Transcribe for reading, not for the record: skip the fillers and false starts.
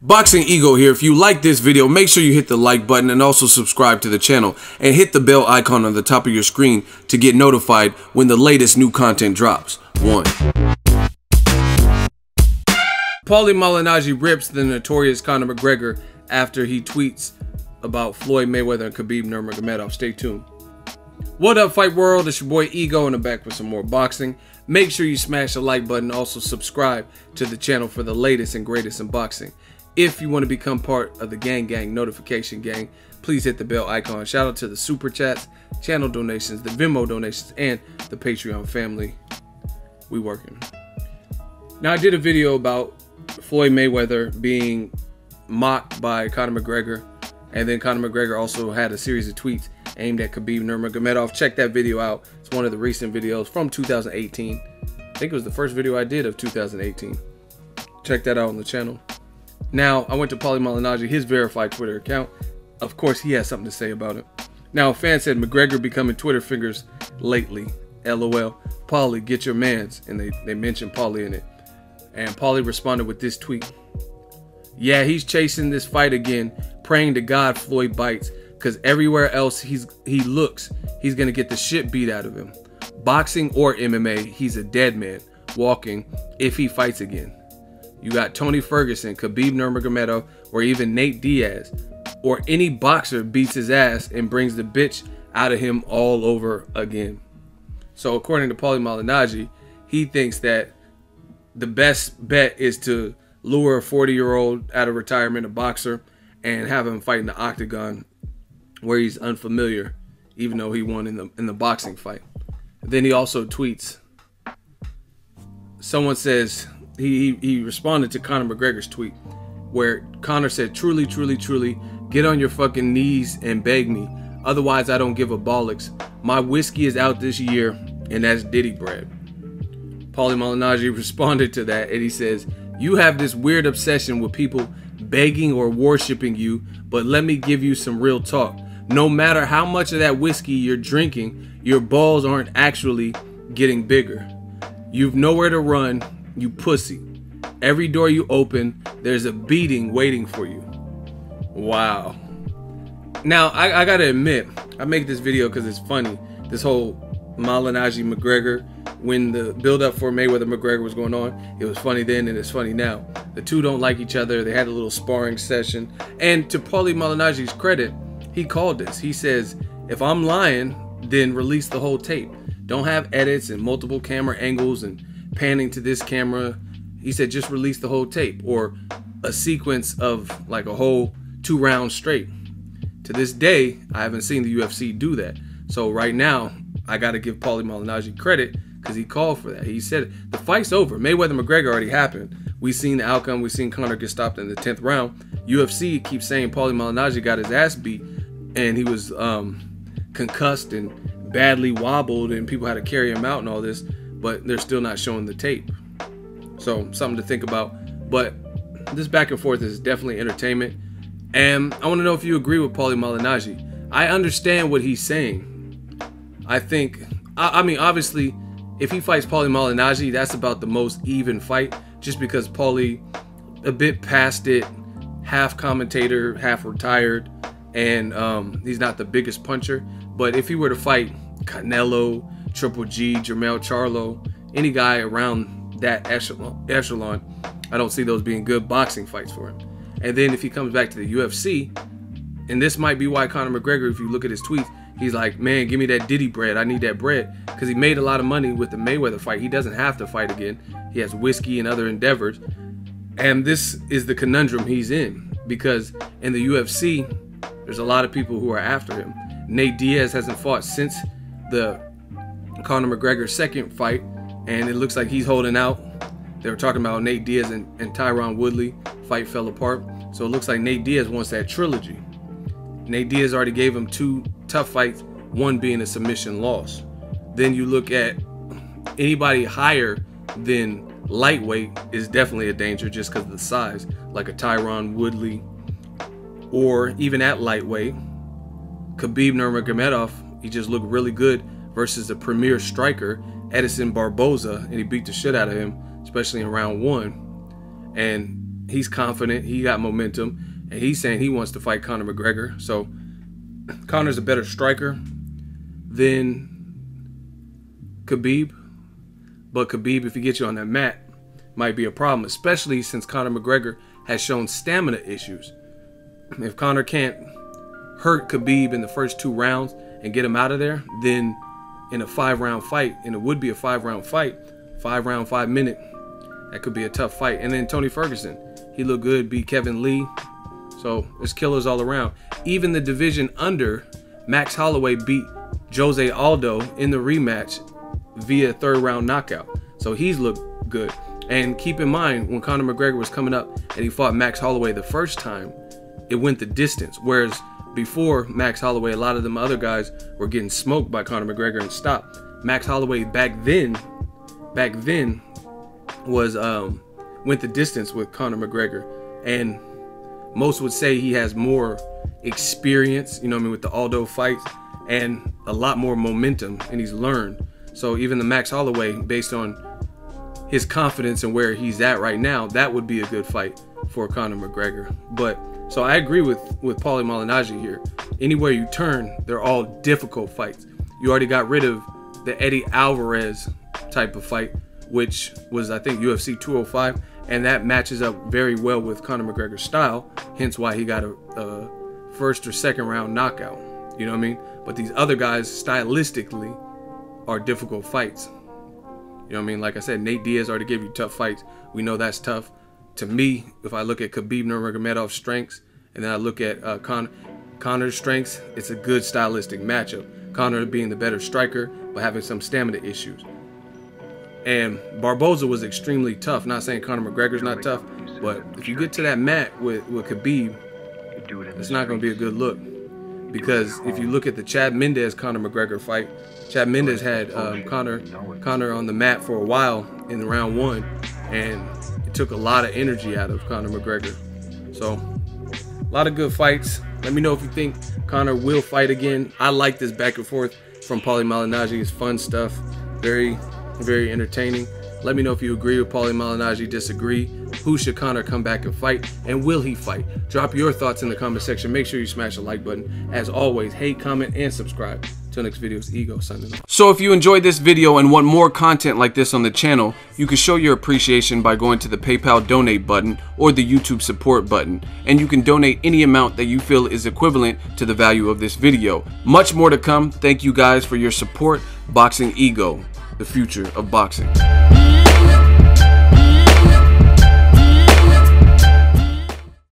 Boxing Ego here. If you like this video, make sure you hit the like button and also subscribe to the channel and hit the bell icon on the top of your screen to get notified when the latest new content drops. 1. Paulie Malignaggi rips the notorious Conor McGregor after he tweets about Floyd Mayweather and Khabib Nurmagomedov. Stay tuned. What up, Fight World? It's your boy Ego, and I'm back with some more boxing. Make sure you smash the like button. Also subscribe to the channel for the latest and greatest in boxing. If you want to become part of the gang notification gang, please hit the bell icon. Shout out to the super chats, channel donations, the Venmo donations, and the Patreon family. We working. Now, I did a video about Floyd Mayweather being mocked by Conor McGregor, and then Conor McGregor also had a series of tweets aimed at Khabib Nurmagomedov. Check that video out. It's one of the recent videos from 2018. I think it was the first video I did of 2018. Check that out on the channel. Now, I went to Paulie Malignaggi, his verified Twitter account. Of course, he has something to say about it. Now, a fan said, McGregor becoming Twitter fingers lately. LOL. Paulie, get your mans. And they mentioned Paulie in it. And Paulie responded with this tweet. Yeah, he's chasing this fight again, praying to God Floyd bites, because everywhere else he looks, he's going to get the shit beat out of him. Boxing or MMA, he's a dead man walking if he fights again. You got Tony Ferguson, Khabib Nurmagomedov, or even Nate Diaz, or any boxer beats his ass and brings the bitch out of him all over again. So according to Paulie Malignaggi, he thinks that the best bet is to lure a 40-year-old out of retirement, a boxer, and have him fight in the octagon where he's unfamiliar, even though he won in the boxing fight. Then he also tweets. Someone says he responded to Conor McGregor's tweet where Conor said, truly, truly, truly, get on your fucking knees and beg me. Otherwise, I don't give a bollocks. My whiskey is out this year, and that's Diddy bread. Paulie Malignaggi responded to that, and he says, you have this weird obsession with people begging or worshiping you, but let me give you some real talk. No matter how much of that whiskey you're drinking, your balls aren't actually getting bigger. You've nowhere to run, you pussy. Every door you open, there's a beating waiting for you. Wow. Now, I gotta admit, I make this video because it's funny. This whole Malignaggi McGregor, when the build-up for Mayweather McGregor was going on, it was funny then and it's funny now. The two don't like each other. They had a little sparring session. And to Paulie Malignaggi's credit, he called this. He says, if I'm lying, then release the whole tape. Don't have edits and multiple camera angles and panning to this camera. He said, just release the whole tape, or a sequence of like a whole 2 rounds straight. To this day, I haven't seen the UFC do that. So right now, I got to give Paulie Malignaggi credit because he called for that. He said, the fight's over. Mayweather McGregor already happened. We've seen the outcome. We've seen Conor get stopped in the 10th round. UFC keeps saying Paulie Malignaggi got his ass beat and he was concussed and badly wobbled and people had to carry him out and all this, but they're still not showing the tape. So something to think about. But this back and forth is definitely entertainment. And I want to know if you agree with Paulie Malignaggi. I understand what he's saying. I think, I mean, obviously, if he fights Paulie Malignaggi, that's about the most even fight, just because Paulie, a bit past it, half commentator, half retired, and he's not the biggest puncher. But if he were to fight Canelo, Triple G, Jermell Charlo, any guy around that echelon, I don't see those being good boxing fights for him. And then if he comes back to the UFC, and this might be why Conor McGregor, if you look at his tweets, he's like, man, give me that Diddy bread. I need that bread. Because he made a lot of money with the Mayweather fight. He doesn't have to fight again. He has whiskey and other endeavors. And this is the conundrum he's in. Because in the UFC, there's a lot of people who are after him. Nate Diaz hasn't fought since the Conor McGregor second fight. And it looks like he's holding out. They were talking about Nate Diaz and Tyron Woodley. Fight fell apart. So it looks like Nate Diaz wants that trilogy. Nate Diaz already gave him 2 tough fights, one being a submission loss. Then you look at anybody higher than lightweight is definitely a danger just because of the size, like a Tyron Woodley, or even at lightweight, Khabib Nurmagomedov, he just looked really good versus the premier striker, Edson Barboza, and he beat the shit out of him, especially in round 1. And He's confident. He got momentum. And he's saying he wants to fight Conor McGregor. So Conor's a better striker than Khabib. But Khabib, if he gets you on that mat, might be a problem, especially since Conor McGregor has shown stamina issues. If Conor can't hurt Khabib in the first 2 rounds and get him out of there, then in a 5-round fight, and it would be a 5-round fight, 5-round, 5-minute, that could be a tough fight. And then Tony Ferguson, he looked good, beat Kevin Lee. So there's killers all around. Even the division under, Max Holloway beat Jose Aldo in the rematch via 3rd-round knockout. So he's looked good. And keep in mind, when Conor McGregor was coming up and he fought Max Holloway the first time, it went the distance. Whereas before Max Holloway, a lot of them other guys were getting smoked by Conor McGregor and stopped. Max Holloway back then was went the distance with Conor McGregor, and most would say he has more experience, you know what I mean, with the Aldo fights, and a lot more momentum, and he's learned. So even the Max Holloway, based on his confidence and where he's at right now, that would be a good fight for Conor McGregor. But so I agree with Paulie Malignaggi here. Anywhere you turn, they're all difficult fights. You already got rid of the Eddie Alvarez type of fight, which was, I think, UFC 205, and that matches up very well with Conor McGregor's style, hence why he got a 1st or 2nd round knockout. You know what I mean? But these other guys, stylistically, are difficult fights. You know what I mean? Like I said, Nate Diaz already gave you tough fights. We know that's tough. To me, if I look at Khabib Nurmagomedov's strengths, and then I look at Conor's strengths, it's a good stylistic matchup. Conor being the better striker, but having some stamina issues. And Barboza was extremely tough. Not saying Conor McGregor's not tough, but if you get to that mat with Khabib, it's not going to be a good look. Because if you look at the Chad Mendes Conor McGregor fight, Chad Mendes had Conor on the mat for a while in round 1, and it took a lot of energy out of Conor McGregor. So a lot of good fights. Let me know if you think Conor will fight again. I like this back and forth from Paulie Malignaggi. It's fun stuff. Very, very entertaining. Let me know if you agree with Paulie Malignaggi, disagree. Who should Conor come back and fight? And will he fight? Drop your thoughts in the comment section. Make sure you smash the like button. As always, hate, comment, and subscribe. Till next video, it's Ego signing off. So if you enjoyed this video and want more content like this on the channel, you can show your appreciation by going to the PayPal donate button or the YouTube support button. And you can donate any amount that you feel is equivalent to the value of this video. Much more to come. Thank you guys for your support. Boxing Ego, the future of boxing.